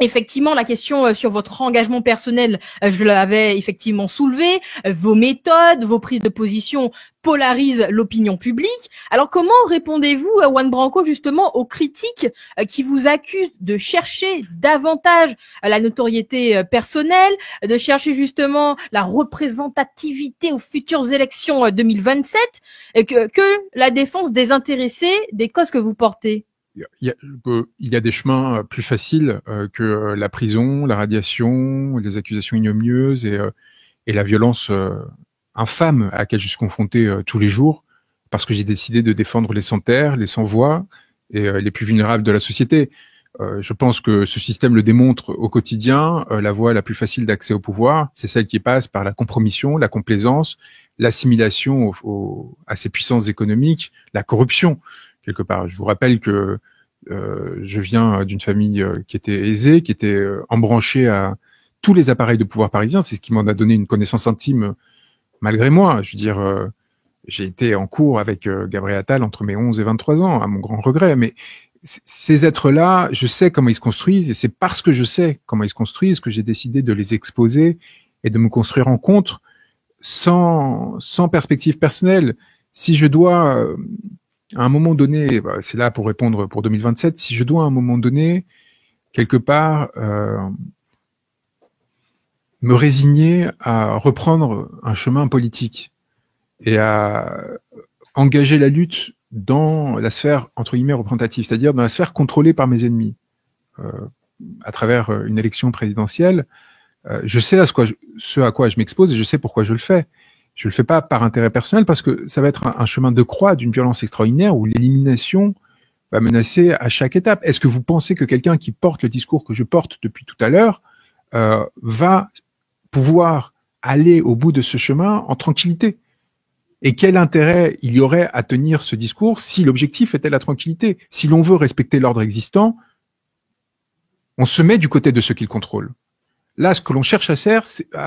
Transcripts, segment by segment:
Effectivement, la question sur votre engagement personnel, je l'avais effectivement soulevé. Vos méthodes, vos prises de position polarisent l'opinion publique. Alors, comment répondez-vous, Juan Branco, justement aux critiques qui vous accusent de chercher davantage la notoriété personnelle, de chercher justement la représentativité aux futures élections 2027, que la défense désintéressée des causes que vous portez? Il y a des chemins plus faciles que la prison, la radiation, les accusations ignominieuses et la violence infâme à laquelle je suis confronté tous les jours, parce que j'ai décidé de défendre les sans-terre, les sans-voix et les plus vulnérables de la société. Je pense que ce système le démontre au quotidien. La voie la plus facile d'accès au pouvoir, c'est celle qui passe par la compromission, la complaisance, l'assimilation à ces puissances économiques, la corruption. Quelque part. Je vous rappelle que je viens d'une famille qui était aisée, qui était embranchée à tous les appareils de pouvoir parisiens. C'est ce qui m'en a donné une connaissance intime malgré moi. Je veux dire, j'ai été en cours avec Gabriel Attal entre mes 11 et 23 ans, à mon grand regret. Mais ces êtres-là, je sais comment ils se construisent, et c'est parce que je sais comment ils se construisent que j'ai décidé de les exposer et de me construire en contre sans perspective personnelle. Si je dois... à un moment donné, c'est là pour répondre pour 2027, si je dois à un moment donné, quelque part, me résigner à reprendre un chemin politique et à engager la lutte dans la sphère, entre guillemets, représentative, c'est-à-dire dans la sphère contrôlée par mes ennemis, à travers une élection présidentielle, je sais ce à quoi je m'expose et je sais pourquoi je le fais. Je le fais pas par intérêt personnel parce que ça va être un chemin de croix d'une violence extraordinaire où l'élimination va menacer à chaque étape. Est-ce que vous pensez que quelqu'un qui porte le discours que je porte depuis tout à l'heure va pouvoir aller au bout de ce chemin en tranquillité? Et quel intérêt il y aurait à tenir ce discours si l'objectif était la tranquillité? Si l'on veut respecter l'ordre existant, on se met du côté de ceux qui le contrôlent. Là, ce que l'on cherche à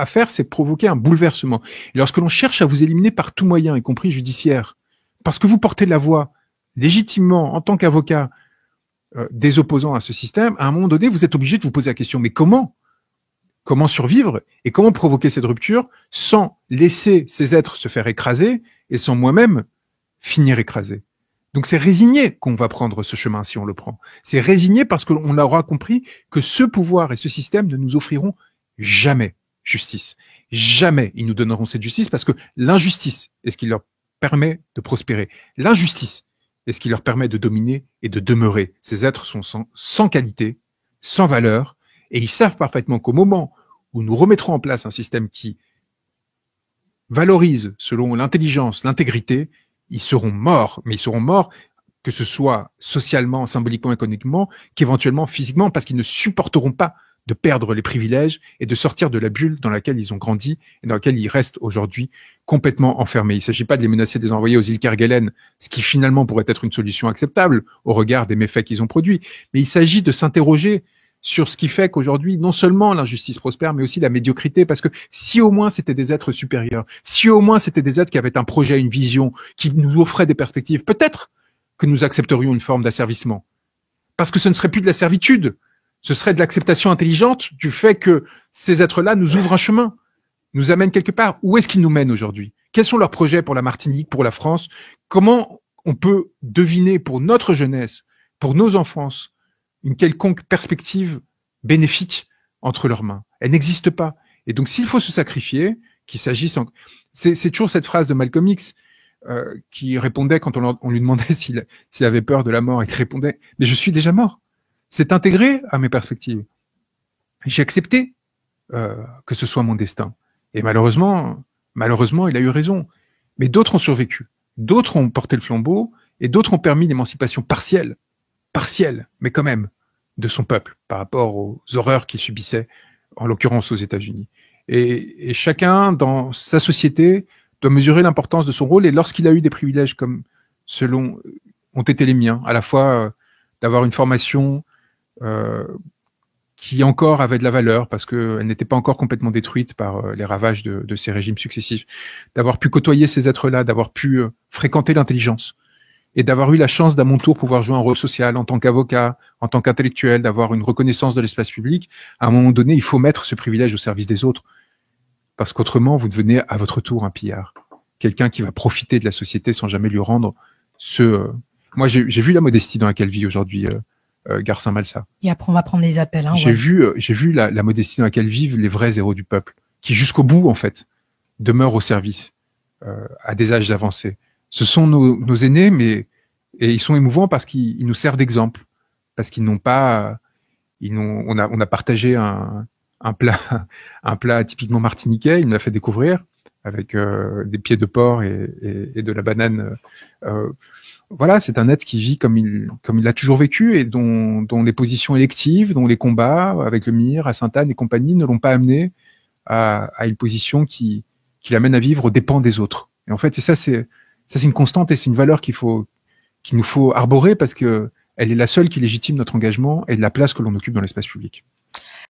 faire, c'est provoquer un bouleversement. Et lorsque l'on cherche à vous éliminer par tout moyen, y compris judiciaire, parce que vous portez la voix légitimement en tant qu'avocat des opposants à ce système, à un moment donné, vous êtes obligé de vous poser la question, mais comment survivre et comment provoquer cette rupture sans laisser ces êtres se faire écraser et sans moi-même finir écrasé? Donc c'est résigné qu'on va prendre ce chemin si on le prend. C'est résigné parce qu'on aura compris que ce pouvoir et ce système ne nous offriront jamais justice. Jamais ils nous donneront cette justice parce que l'injustice est ce qui leur permet de prospérer. L'injustice est ce qui leur permet de dominer et de demeurer. Ces êtres sont sans qualité, sans valeur, et ils savent parfaitement qu'au moment où nous remettrons en place un système qui valorise selon l'intelligence, l'intégrité, ils seront morts, mais ils seront morts que ce soit socialement, symboliquement, économiquement, qu'éventuellement physiquement, parce qu'ils ne supporteront pas de perdre les privilèges et de sortir de la bulle dans laquelle ils ont grandi et dans laquelle ils restent aujourd'hui complètement enfermés. Il ne s'agit pas de les menacer de les envoyer aux îles Kerguelen, ce qui finalement pourrait être une solution acceptable au regard des méfaits qu'ils ont produits, mais il s'agit de s'interroger sur ce qui fait qu'aujourd'hui, non seulement l'injustice prospère, mais aussi la médiocrité, parce que si au moins c'était des êtres supérieurs, si au moins c'était des êtres qui avaient un projet, une vision, qui nous offraient des perspectives, peut-être que nous accepterions une forme d'asservissement. Parce que ce ne serait plus de la servitude, ce serait de l'acceptation intelligente du fait que ces êtres-là nous ouvrent un chemin, nous amènent quelque part. Où est-ce qu'ils nous mènent aujourd'hui? Quels sont leurs projets pour la Martinique, pour la France? Comment on peut deviner pour notre jeunesse, pour nos enfances, une quelconque perspective bénéfique entre leurs mains? Elle n'existe pas. Et donc, s'il faut se sacrifier, qu'il s'agisse... C'est toujours cette phrase de Malcolm X qui répondait quand on lui demandait s'il avait peur de la mort, et qui répondait « Mais je suis déjà mort ». C'est intégré à mes perspectives. J'ai accepté que ce soit mon destin. Et malheureusement, il a eu raison. Mais d'autres ont survécu. D'autres ont porté le flambeau et d'autres ont permis l'émancipation partielle, mais quand même, de son peuple par rapport aux horreurs qu'il subissait, en l'occurrence aux États-Unis. Et chacun, dans sa société, doit mesurer l'importance de son rôle. Et lorsqu'il a eu des privilèges comme selon ont été les miens, à la fois d'avoir une formation qui encore avait de la valeur parce qu'elle n'était pas encore complètement détruite par les ravages de ces régimes successifs, d'avoir pu côtoyer ces êtres-là, d'avoir pu fréquenter l'intelligence et d'avoir eu la chance d'à mon tour pouvoir jouer un rôle social en tant qu'avocat, en tant qu'intellectuel, d'avoir une reconnaissance de l'espace public, à un moment donné, il faut mettre ce privilège au service des autres. Parce qu'autrement, vous devenez à votre tour un pillard. Quelqu'un qui va profiter de la société sans jamais lui rendre ce... Moi, j'ai vu la modestie dans laquelle vit aujourd'hui Garcin Malsa. Et après, on va prendre des appels. Hein, j'ai vu la modestie dans laquelle vivent les vrais héros du peuple, qui jusqu'au bout, en fait, demeurent au service, à des âges avancés. Ce sont nos aînés, et ils sont émouvants parce qu'ils nous servent d'exemple, parce qu'ils n'ont pas... on a partagé un plat typiquement martiniquais, il me l'a fait découvrir, avec des pieds de porc et de la banane. Voilà, c'est un être qui vit comme il l'a toujours vécu et dont les positions électives, dont les combats avec le MIR, à Sainte-Anne et compagnie ne l'ont pas amené à une position qui l'amène à vivre aux dépens des autres. Et en fait, c'est une constante et c'est une valeur qu'il nous faut arborer parce que elle est la seule qui légitime notre engagement et la place que l'on occupe dans l'espace public.